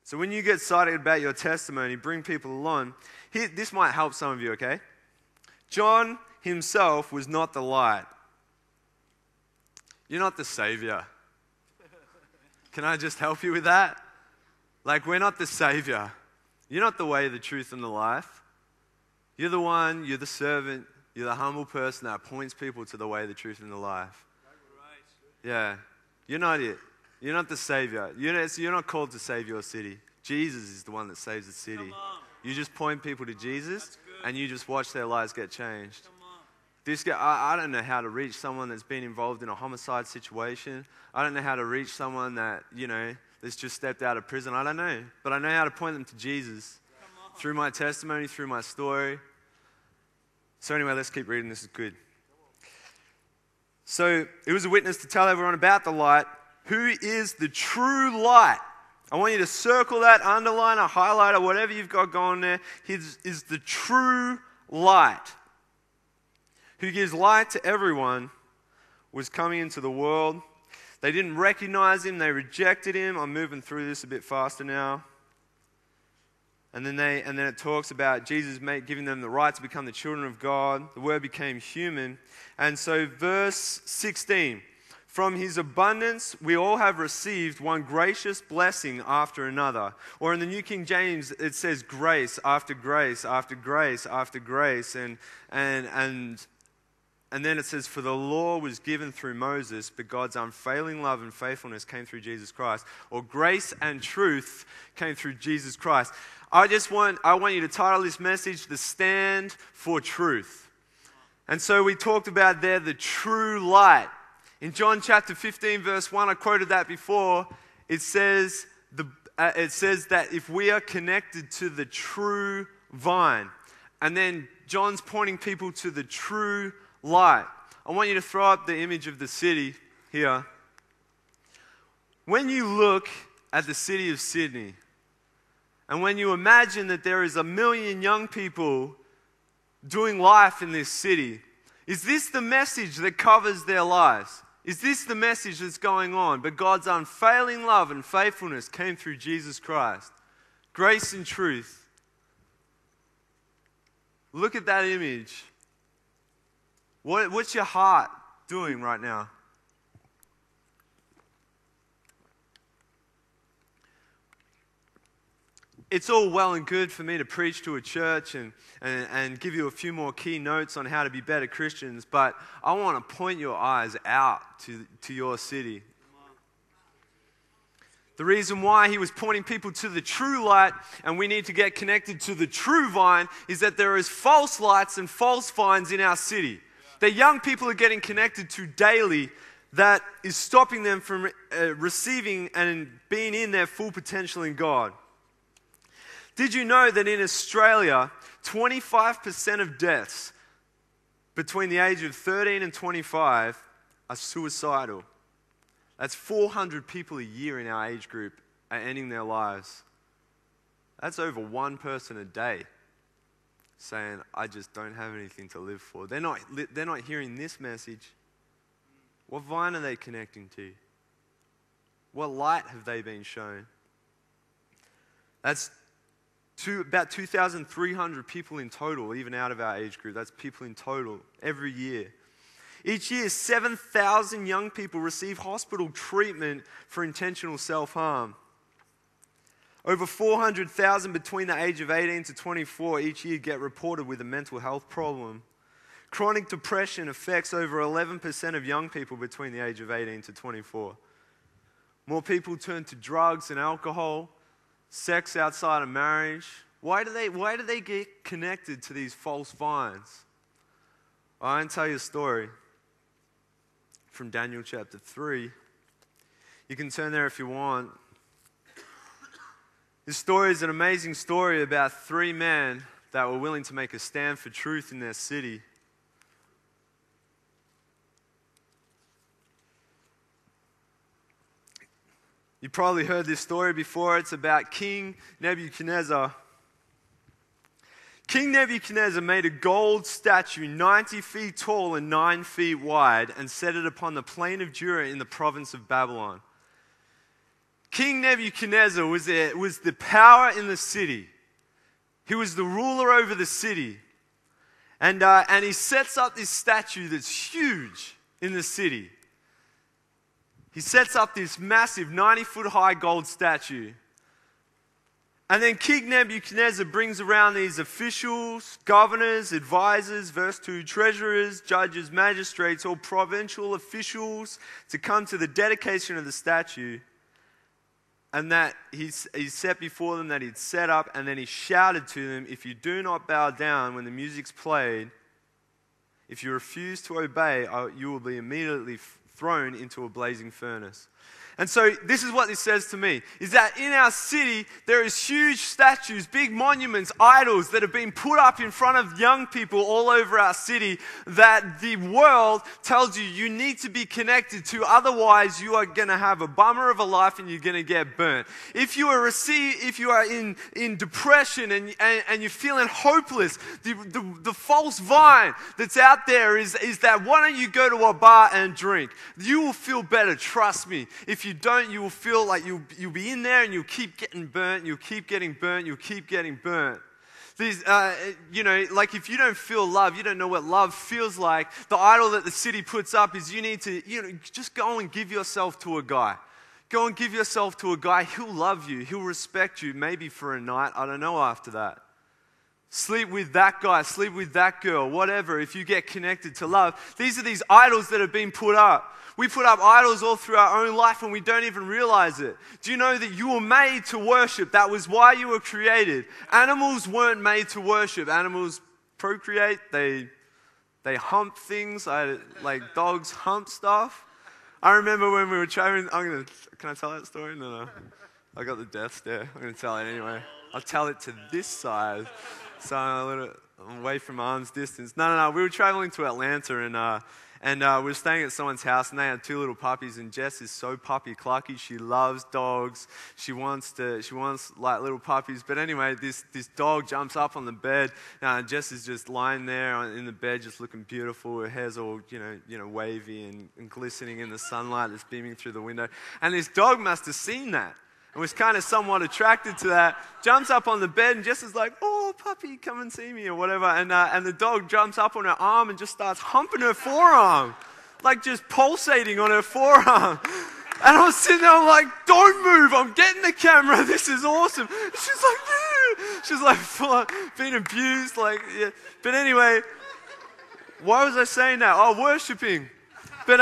So when you get excited about your testimony, bring people along. This might help some of you, okay? John himself was not the light. You're not the Savior. Can I just help you with that? Like, we're not the Savior. You're not the way, the truth, and the life. You're the one, you're the servant, you're the humble person that points people to the way, the truth, and the life. Yeah. You're not it. You're not the Savior. You're not called to save your city. Jesus is the one that saves the city. You just point people to Jesus, and you just watch their lives get changed. I don't know how to reach someone that's been involved in a homicide situation. I don't know how to reach someone that, that's just stepped out of prison. I don't know. But I know how to point them to Jesus through my testimony, through my story. So anyway, let's keep reading. This is good. So it was a witness to tell everyone about the light, who is the true light. I want you to circle that, underline or highlight or whatever you've got going there. He is the true light, who gives light to everyone, was coming into the world. They didn't recognize him. They rejected him. I'm moving through this a bit faster now. And then it talks about Jesus giving them the right to become the children of God. The Word became human. And so verse 16, from his abundance we all have received one gracious blessing after another. Or in the New King James it says grace after grace after grace after grace. And then it says, for the law was given through Moses, but God's unfailing love and faithfulness came through Jesus Christ. Or grace and truth came through Jesus Christ. I want you to title this message, The Stand for Truth. And so we talked about there the true light. In John chapter 15, verse 1, I quoted that before. It says that if we are connected to the true vine, and then John's pointing people to the true light. I want you to throw up the image of the city here. When you look at the city of Sydney, and when you imagine that there is 1 million young people doing life in this city, is this the message that covers their lives? Is this the message that's going on? But God's unfailing love and faithfulness came through Jesus Christ. Grace and truth. Look at that image. What's your heart doing right now? It's all well and good for me to preach to a church and give you a few more key notes on how to be better Christians, but I want to point your eyes out to your city. The reason why he was pointing people to the true light and we need to get connected to the true vine is that there is false lights and false vines in our city that young people are getting connected to daily that is stopping them from receiving and being in their full potential in God. Did you know that in Australia, 25% of deaths between the age of 13 and 25 are suicidal? That's 400 people a year in our age group are ending their lives. That's over one person a day saying, I just don't have anything to live for. They're not hearing this message. What vine are they connecting to? What light have they been shown? That's about 2,300 people in total, even out of our age group. That's people in total every year. Each year, 7,000 young people receive hospital treatment for intentional self-harm. Over 400,000 between the age of 18 to 24 each year get reported with a mental health problem. Chronic depression affects over 11% of young people between the age of 18 to 24. More people turn to drugs and alcohol, sex outside of marriage. Why do they get connected to these false vines? Well, I can tell you a story from Daniel chapter 3. You can turn there if you want. This story is an amazing story about 3 men that were willing to make a stand for truth in their city. You probably heard this story before. It's about King Nebuchadnezzar. King Nebuchadnezzar made a gold statue 90 feet tall and 9 feet wide and set it upon the plain of Dura in the province of Babylon. King Nebuchadnezzar was the power in the city. He was the ruler over the city. And he sets up this statue that's huge in the city. He sets up this massive 90-foot high gold statue. And then King Nebuchadnezzar brings around these officials, governors, advisors, verse 2, treasurers, judges, magistrates, all provincial officials to come to the dedication of the statue. And that he set before them that he'd set up, and then he shouted to them, if you do not bow down when the music's played, if you refuse to obey, you will be immediately thrown into a blazing furnace. And so this is what this says to me, is that in our city, there is huge statues, big monuments, idols that have been put up in front of young people all over our city that the world tells you you need to be connected to, otherwise you are going to have a bummer of a life and you're going to get burnt. If you are in depression and you're feeling hopeless, the false vine that's out there is that why don't you go to a bar and drink? You will feel better, trust me. If you don't, you will feel like you'll be in there and you'll keep getting burnt, you'll keep getting burnt, you'll keep getting burnt. These, like if you don't feel love, you don't know what love feels like. The idol that the city puts up is you need to, just go and give yourself to a guy. Go and give yourself to a guy. He'll love you. He'll respect you, maybe for a night. I don't know after that. Sleep with that guy, sleep with that girl, whatever, if you get connected to love. These are these idols that have been put up. We put up idols all through our own life and we don't even realize it. Do you know that you were made to worship? That was why you were created. Animals weren't made to worship. Animals procreate, they hump things, like dogs hump stuff. I remember when we were traveling, can I tell that story? No. I got the death stare. I'm going to tell it anyway. I'll tell it to this side. So I'm a little away from arm's distance. No. We were traveling to Atlanta and we were staying at someone's house and they had 2 little puppies, and Jess is so puppy clucky. She loves dogs. She wants like little puppies. But anyway, this dog jumps up on the bed. Jess is just lying there in the bed, just looking beautiful. Her hair's all wavy and glistening in the sunlight that's beaming through the window. And this dog must have seen that and was kind of somewhat attracted to that. Jumps up on the bed and Jess is like, "Oh, puppy, come and see me," or whatever. And the dog jumps up on her arm and just starts humping her forearm, like just pulsating on her forearm. And I was sitting there, I'm like, "Don't move, I'm getting the camera, this is awesome." And she's like, "No." She's like full on being abused, like, yeah. But anyway, why was I saying that? Oh, worshipping. But